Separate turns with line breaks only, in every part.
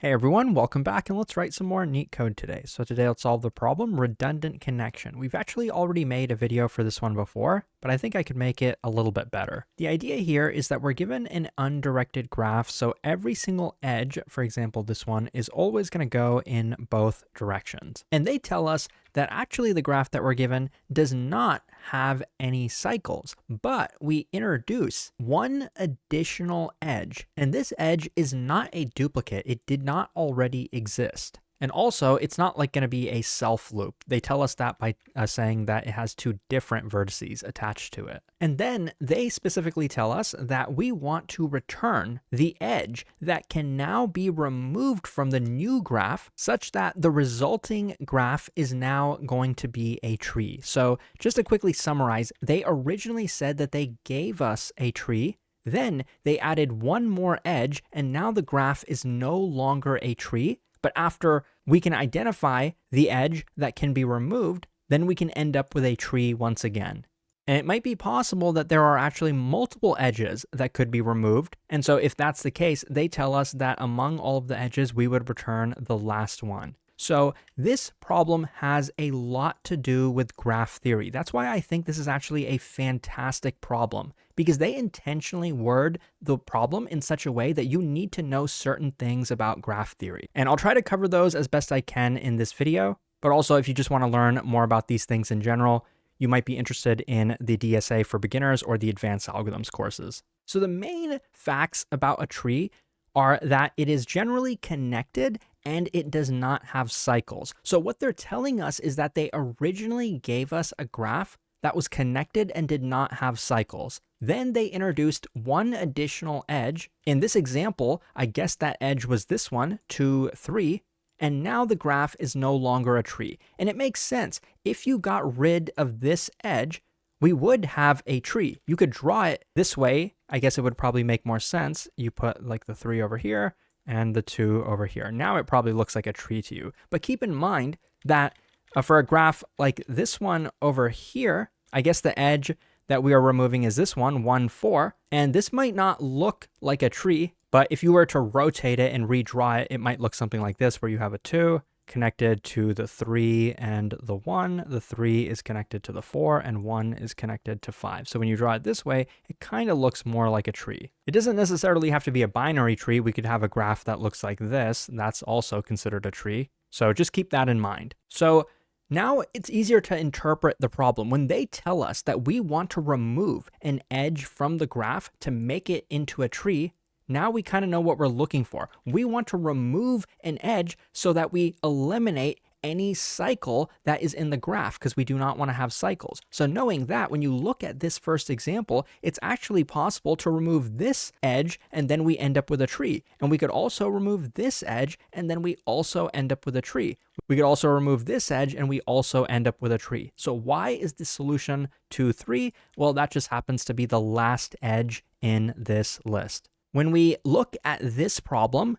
Hey everyone, welcome back, and let's write some more neat code today. So today let's solve the problem redundant connection. We've actually already made a video for this one before, but I think I could make it a little bit better. The idea here is that we're given an undirected graph, so every single edge, for example this one, is always going to go in both directions. And they tell us that actually the graph that we're given does not have any cycles, but we introduce one additional edge, and this edge is not a duplicate. It did not already exist. And also, it's not like going to be a self loop. They tell us that by saying that it has two different vertices attached to it. And then they specifically tell us that we want to return the edge that can now be removed from the new graph such that the resulting graph is now going to be a tree. So just to quickly summarize, they originally said that they gave us a tree. Then they added one more edge, and now the graph is no longer a tree. But after we can identify the edge that can be removed, then we can end up with a tree once again. And it might be possible that there are actually multiple edges that could be removed. And so if that's the case, they tell us that among all of the edges, we would return the last one. So this problem has a lot to do with graph theory. That's why I think this is actually a fantastic problem, because they intentionally word the problem in such a way that you need to know certain things about graph theory. And I'll try to cover those as best I can in this video. But also, if you just want to learn more about these things in general, you might be interested in the DSA for beginners or the advanced algorithms courses. So the main facts about a tree are that it is generally connected and it does not have cycles. So what they're telling us is that they originally gave us a graph that was connected and did not have cycles. Then they introduced one additional edge. In this example, I guess that edge was this one, 2, 3, and now the graph is no longer a tree. And it makes sense. If you got rid of this edge, we would have a tree. You could draw it this way. I guess it would probably make more sense. You put like the 3 over here and the 2 over here. Now it probably looks like a tree to you. But keep in mind that for a graph like this one over here, I guess the edge that we are removing is this one, 1, 4. And this might not look like a tree, but if you were to rotate it and redraw it, it might look something like this, where you have a 2 connected to the 3 and the 1. The 3 is connected to the 4 and 1 is connected to 5. So when you draw it this way, it kind of looks more like a tree. It doesn't necessarily have to be a binary tree. We could have a graph that looks like this. That's also considered a tree. So just keep that in mind. So now it's easier to interpret the problem. When they tell us that we want to remove an edge from the graph to make it into a tree, now we kind of know what we're looking for. We want to remove an edge so that we eliminate any cycle that is in the graph, because we do not want to have cycles. So knowing that, when you look at this first example, it's actually possible to remove this edge and then we end up with a tree. And we could also remove this edge and then we also end up with a tree. We could also remove this edge and we also end up with a tree. So why is the solution 2, 3? Well, that just happens to be the last edge in this list. When we look at this problem,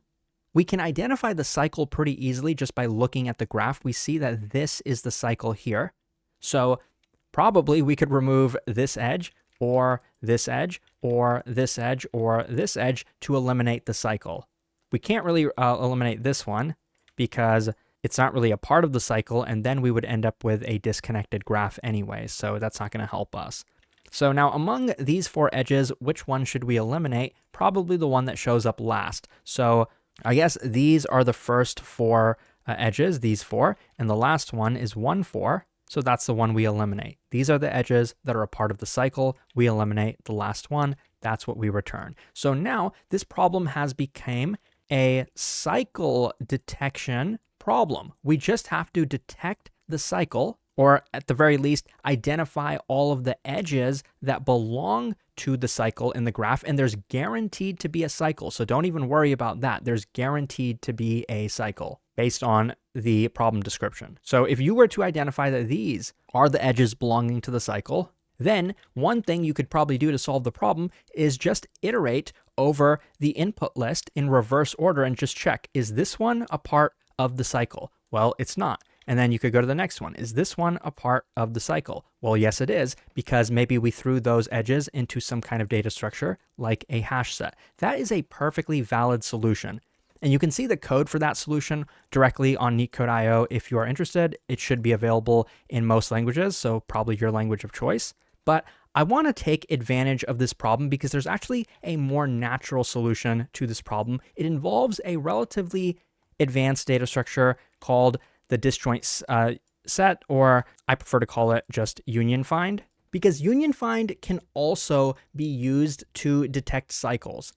we can identify the cycle pretty easily just by looking at the graph. We see that this is the cycle here. So probably we could remove this edge or this edge or this edge or this edge to eliminate the cycle. We can't really eliminate this one because it's not really a part of the cycle, and then we would end up with a disconnected graph anyway, so that's not going to help us. So now among these 4 edges, which one should we eliminate? Probably the one that shows up last. So I guess these are the first 4 edges, these 4, and the last one is 1, 4. So that's the one we eliminate. These are the edges that are a part of the cycle. We eliminate the last one. That's what we return. So now this problem has become a cycle detection problem. We just have to detect the cycle, or at the very least, identify all of the edges that belong to the cycle in the graph, and there's guaranteed to be a cycle. So don't even worry about that. There's guaranteed to be a cycle based on the problem description. So if you were to identify that these are the edges belonging to the cycle, then one thing you could probably do to solve the problem is just iterate over the input list in reverse order and just check, is this one a part of the cycle? Well, it's not. And then you could go to the next one. Is this one a part of the cycle? Well, yes, it is, because maybe we threw those edges into some kind of data structure like a hash set. That is a perfectly valid solution. And you can see the code for that solution directly on Leetcode.io if you are interested. It should be available in most languages, so probably your language of choice. But I want to take advantage of this problem because there's actually a more natural solution to this problem. It involves a relatively advanced data structure called the disjoint set, or I prefer to call it just union find, because union find can also be used to detect cycles.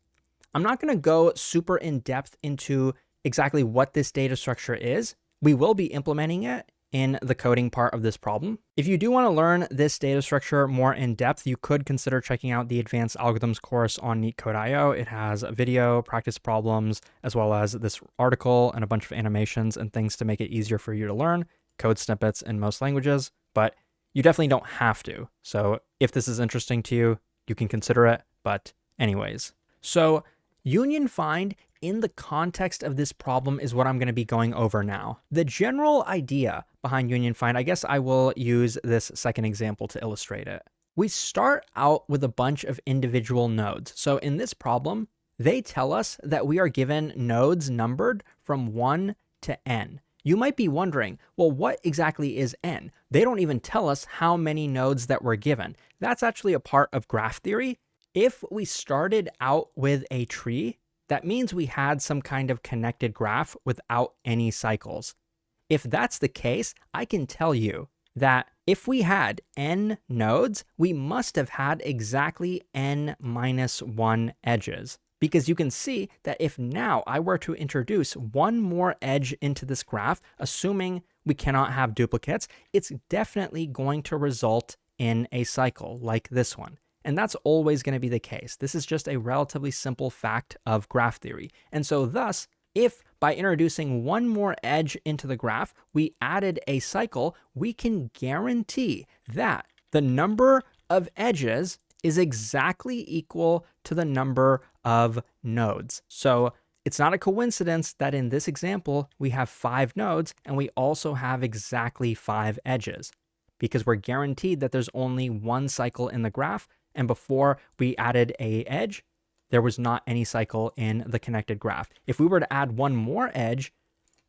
I'm not going to go super in depth into exactly what this data structure is. We will be implementing it in the coding part of this problem. If you do want to learn this data structure more in depth, you could consider checking out the advanced algorithms course on Leetcode.io. It has a video, practice problems, as well as this article and a bunch of animations and things to make it easier for you to learn, code snippets in most languages, but you definitely don't have to. So if this is interesting to you, you can consider it. But anyways, so union find in the context of this problem is what I'm going to be going over now. The general idea behind union find, I guess I will use this second example to illustrate it. We start out with a bunch of individual nodes. So in this problem, they tell us that we are given nodes numbered from 1 to n. You might be wondering, well, what exactly is n? They don't even tell us how many nodes that we're given. That's actually a part of graph theory. If we started out with a tree, that means we had some kind of connected graph without any cycles. If that's the case, I can tell you that if we had n nodes, we must have had exactly n minus 1 edges. Because you can see that if now I were to introduce one more edge into this graph, assuming we cannot have duplicates, it's definitely going to result in a cycle like this one. And that's always going to be the case. This is just a relatively simple fact of graph theory. And so thus, if by introducing one more edge into the graph, we added a cycle, we can guarantee that the number of edges is exactly equal to the number of nodes. So it's not a coincidence that in this example, we have 5 nodes and we also have exactly 5 edges, because we're guaranteed that there's only one cycle in the graph. And before we added a edge, there was not any cycle in the connected graph. If we were to add one more edge,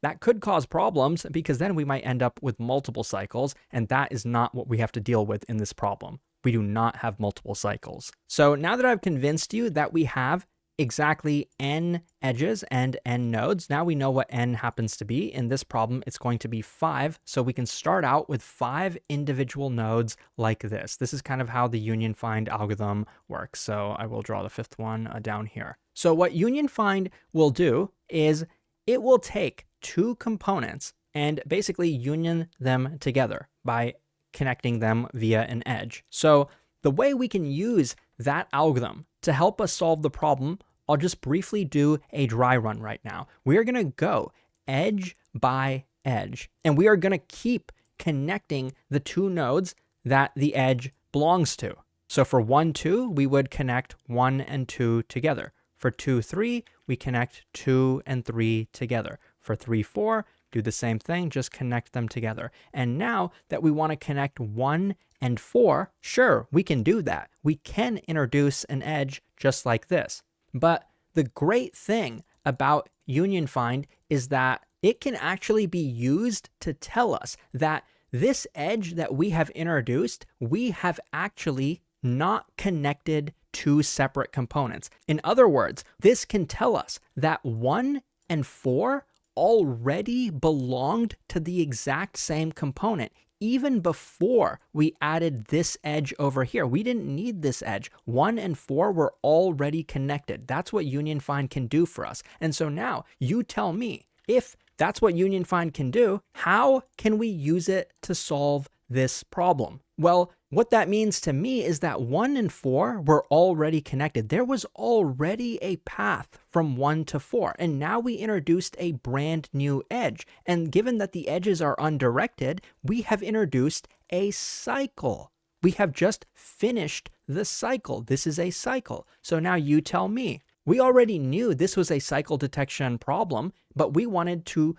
that could cause problems because then we might end up with multiple cycles, and that is not what we have to deal with in this problem. We do not have multiple cycles. So now that I've convinced you that we have exactly n edges and n nodes, now we know what n happens to be. In this problem, it's going to be 5. So we can start out with 5 individual nodes like this. This is kind of how the union find algorithm works. So I will draw the 5th one down here. So what union find will do is it will take 2 components and basically union them together by connecting them via an edge. So the way we can use that algorithm to help us solve the problem, I'll just briefly do a dry run right now. We are going to go edge by edge, and we are going to keep connecting the 2 nodes that the edge belongs to. So for 1, 2, we would connect 1 and 2 together. For 2, 3, we connect 2 and 3 together. For 3, 4, do the same thing, just connect them together. And now that we want to connect 1 and 4, sure, we can do that. We can introduce an edge just like this. But the great thing about union find is that it can actually be used to tell us that this edge that we have introduced, we have actually not connected 2 separate components. In other words, this can tell us that 1 and 4 already belonged to the exact same component even before we added this edge over here. We didn't need this edge. 1 and 4 were already connected. That's what union find can do for us. And so now you tell me, if that's what union find can do, how can we use it to solve this problem? Well, what that means to me is that 1 and 4 were already connected. There was already a path from 1 to 4, and now we introduced a brand new edge. And given that the edges are undirected, we have introduced a cycle. We have just finished the cycle. This is a cycle. So now you tell me. We already knew this was a cycle detection problem, but we wanted to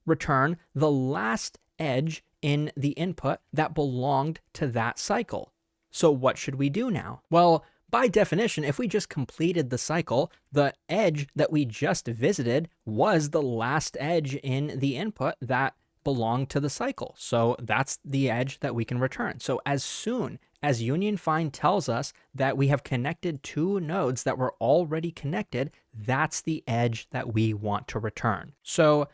return the last edge in the input that belonged to that cycle. So what should we do now? Well, by definition, if we just completed the cycle, the edge that we just visited was the last edge in the input that belonged to the cycle. So that's the edge that we can return. So as soon as union find tells us that we have connected two nodes that were already connected, that's the edge that we want to return. So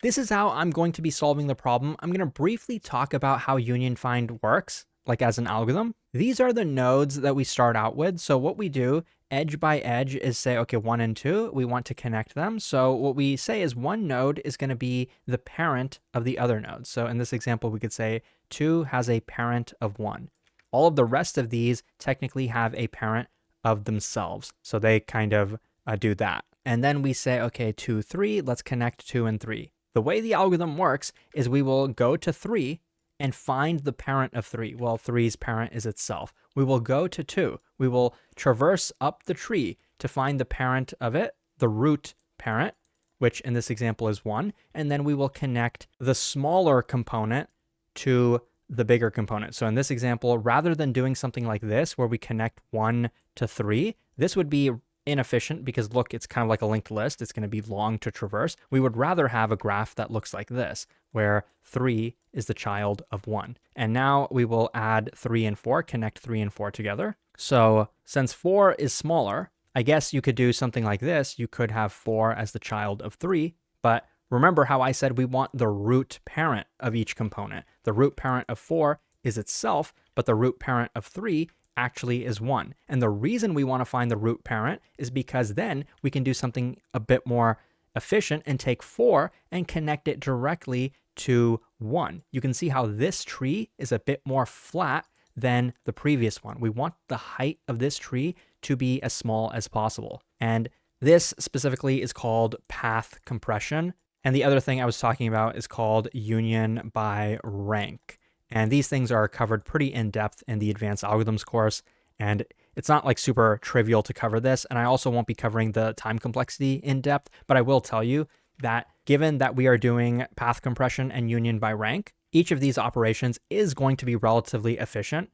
this is how I'm going to be solving the problem. I'm going to briefly talk about how union find works, like as an algorithm. These are the nodes that we start out with. So what we do edge by edge is say, okay, 1 and 2, we want to connect them. So what we say is one node is going to be the parent of the other node. So in this example, we could say 2 has a parent of 1. All of the rest of these technically have a parent of themselves. So they kind of do that. And then we say, okay, 2, 3, let's connect 2 and 3. The way the algorithm works is we will go to 3 and find the parent of 3. Well, 3's parent is itself. We will go to 2. We will traverse up the tree to find the parent of it, the root parent, which in this example is 1. And then we will connect the smaller component to the bigger component. So in this example, rather than doing something like this, where we connect 1 to 3, this would be inefficient because look, it's kind of like a linked list. It's going to be long to traverse. We would rather have a graph that looks like this, where 3 is the child of 1. And now we will add 3 and 4, connect 3 and 4 together. So since 4 is smaller, I guess you could do something like this. You could have 4 as the child of 3, but remember how I said we want the root parent of each component. The root parent of 4 is itself, but the root parent of 3 actually is 1. And the reason we want to find the root parent is because then we can do something a bit more efficient and take 4 and connect it directly to 1. You can see how this tree is a bit more flat than the previous one. We want the height of this tree to be as small as possible. And this specifically is called path compression. And the other thing I was talking about is called union by rank. And these things are covered pretty in depth in the advanced algorithms course. And it's not like super trivial to cover this. And I also won't be covering the time complexity in depth, but I will tell you that given that we are doing path compression and union by rank, each of these operations is going to be relatively efficient.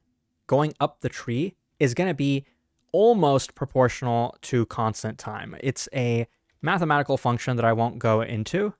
Going up the tree is going to be almost proportional to constant time. It's a mathematical function that I won't go into,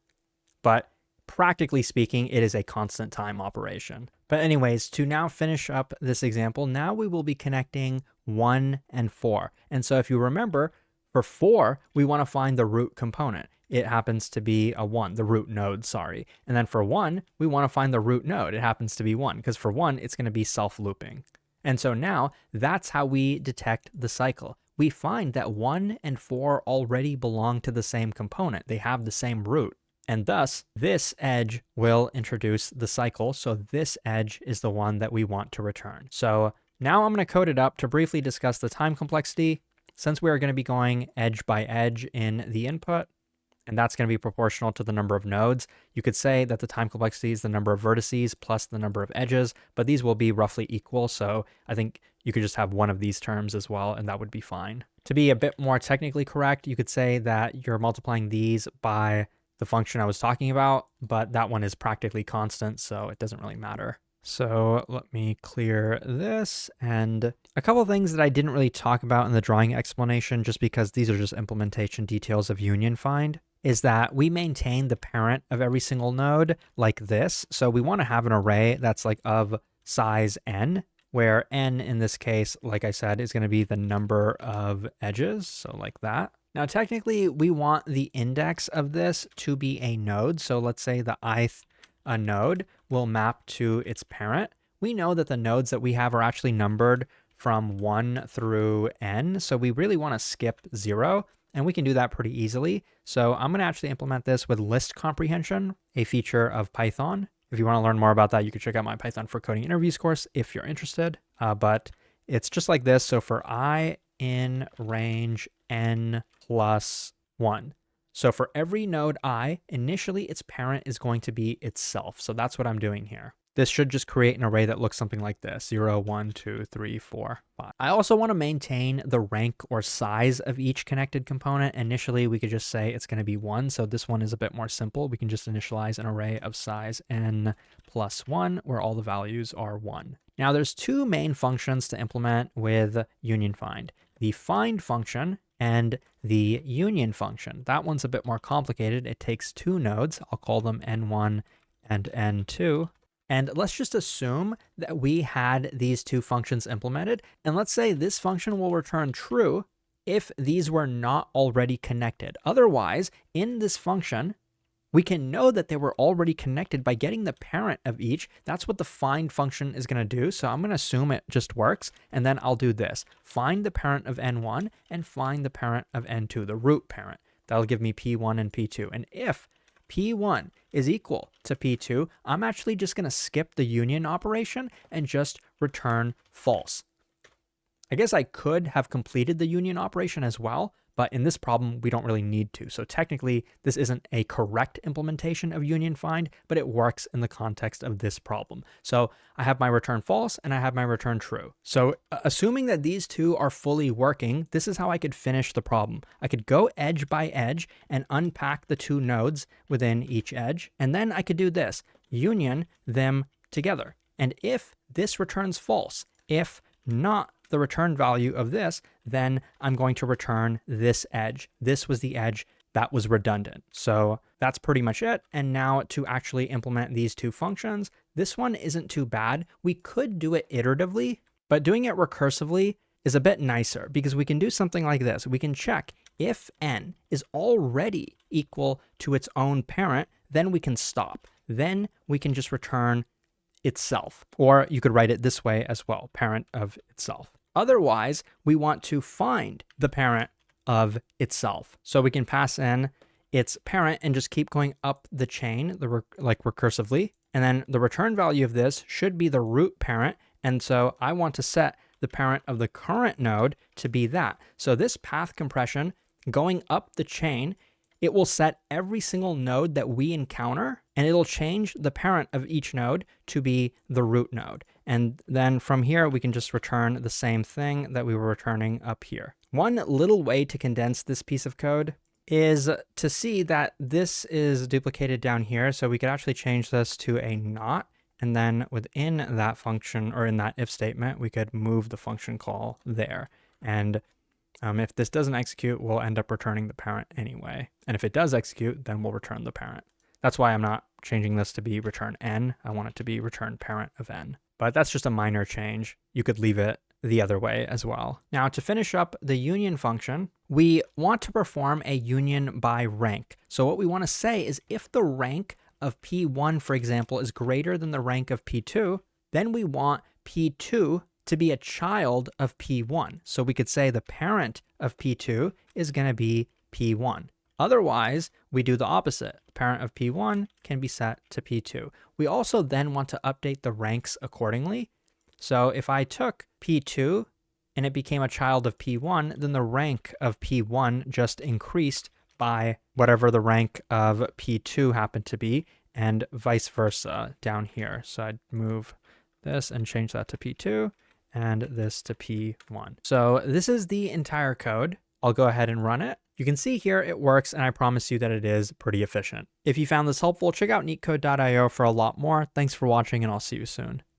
but practically speaking, it is a constant time operation. But anyways, to now finish up this example, now we will be connecting 1 and 4. And so if you remember, for 4, we want to find the root component. It happens to be a 1, the root node, sorry. And then for 1, we want to find the root node. It happens to be 1, because for 1, it's going to be self-looping. And so now that's how we detect the cycle. We find that 1 and 4 already belong to the same component. They have the same root. And thus, this edge will introduce the cycle. So this edge is the one that we want to return. So now I'm going to code it up to briefly discuss the time complexity. Since we are going to be going edge by edge in the input, and that's going to be proportional to the number of nodes, you could say that the time complexity is the number of vertices plus the number of edges, but these will be roughly equal. So I think you could just have one of these terms as well, and that would be fine. To be a bit more technically correct, you could say that you're multiplying these by the function I was talking about, but that one is practically constant, so it doesn't really matter. So let me clear this. And a couple of things that I didn't really talk about in the drawing explanation, just because these are just implementation details of union find, is that we maintain the parent of every single node like this. So we want to have an array that's like of size n, where n in this case, like I said, is going to be the number of edges. So like that. Now, technically, we want the index of this to be a node. So let's say the ith node will map to its parent. We know that the nodes that we have are actually numbered from 1 through n. So we really want to skip 0, and we can do that pretty easily. So I'm going to actually implement this with list comprehension, a feature of Python. If you want to learn more about that, you can check out my Python for Coding Interviews course if you're interested. But it's just like this. So for I in range n plus 1. So for every node I, initially its parent is going to be itself. So that's what I'm doing here. This should just create an array that looks something like this: 0, 1, 2, 3, 4, 5. I also want to maintain the rank or size of each connected component. Initially, we could just say it's going to be 1. So this one is a bit more simple. We can just initialize an array of size n plus 1, where all the values are 1. Now there's two main functions to implement with union find. the find function and the union function. That one's a bit more complicated. It takes two nodes. I'll call them n1 and n2. And let's just assume that we had these two functions implemented. And let's say this function will return true if these were not already connected. Otherwise, in this function, we can know that they were already connected by getting the parent of each. That's what the find function is going to do. So I'm going to assume it just works. And then I'll do this. Find the parent of n1 and find the parent of n2, the root parent. That'll give me p1 and p2. And if p1 is equal to p2, I'm actually just going to skip the union operation and just return false. I guess I could have completed the union operation as well, but in this problem, we don't really need to. So technically, this isn't a correct implementation of union find, but it works in the context of this problem. So I have my return false and I have my return true. So assuming that these two are fully working, this is how I could finish the problem. I could go edge by edge and unpack the two nodes within each edge. And then I could do this, union them together. And if this returns false, if not the return value of this, then I'm going to return this edge. This was the edge that was redundant. So that's pretty much it. And now to actually implement these two functions, this one isn't too bad. We could do it iteratively, but doing it recursively is a bit nicer because we can do something like this. We can check if n is already equal to its own parent, then we can stop. Then we can just return itself, or you could write it this way as well, parent of itself. Otherwise, we want to find the parent of itself. So we can pass in its parent and just keep going up the chain, like recursively. And then the return value of this should be the root parent. And so I want to set the parent of the current node to be that. So this path compression going up the chain, it will set every single node that we encounter, and it'll change the parent of each node to be the root node. And then from here, we can just return the same thing that we were returning up here. One little way to condense this piece of code is to see that this is duplicated down here. So we could actually change this to a not, and then within that function, or in that if statement, we could move the function call there. And if this doesn't execute, we'll end up returning the parent anyway. And if it does execute, then we'll return the parent. That's why I'm not changing this to be return n. I want it to be return parent of n. But that's just a minor change. You could leave it the other way as well. Now to finish up the union function, we want to perform a union by rank. So what we want to say is if the rank of P1, for example, is greater than the rank of P2, then we want P2 to be a child of P1. So we could say the parent of P2 is going to be P1. Otherwise, we do the opposite. The parent of P1 can be set to P2. We also then want to update the ranks accordingly. So if I took P2 and it became a child of P1, then the rank of P1 just increased by whatever the rank of P2 happened to be, and vice versa down here. So I'd move this and change that to P2 and this to P1. So this is the entire code. I'll go ahead and run it. You can see here it works, and I promise you that it is pretty efficient. If you found this helpful, check out Leetcode.io for a lot more. Thanks for watching, and I'll see you soon.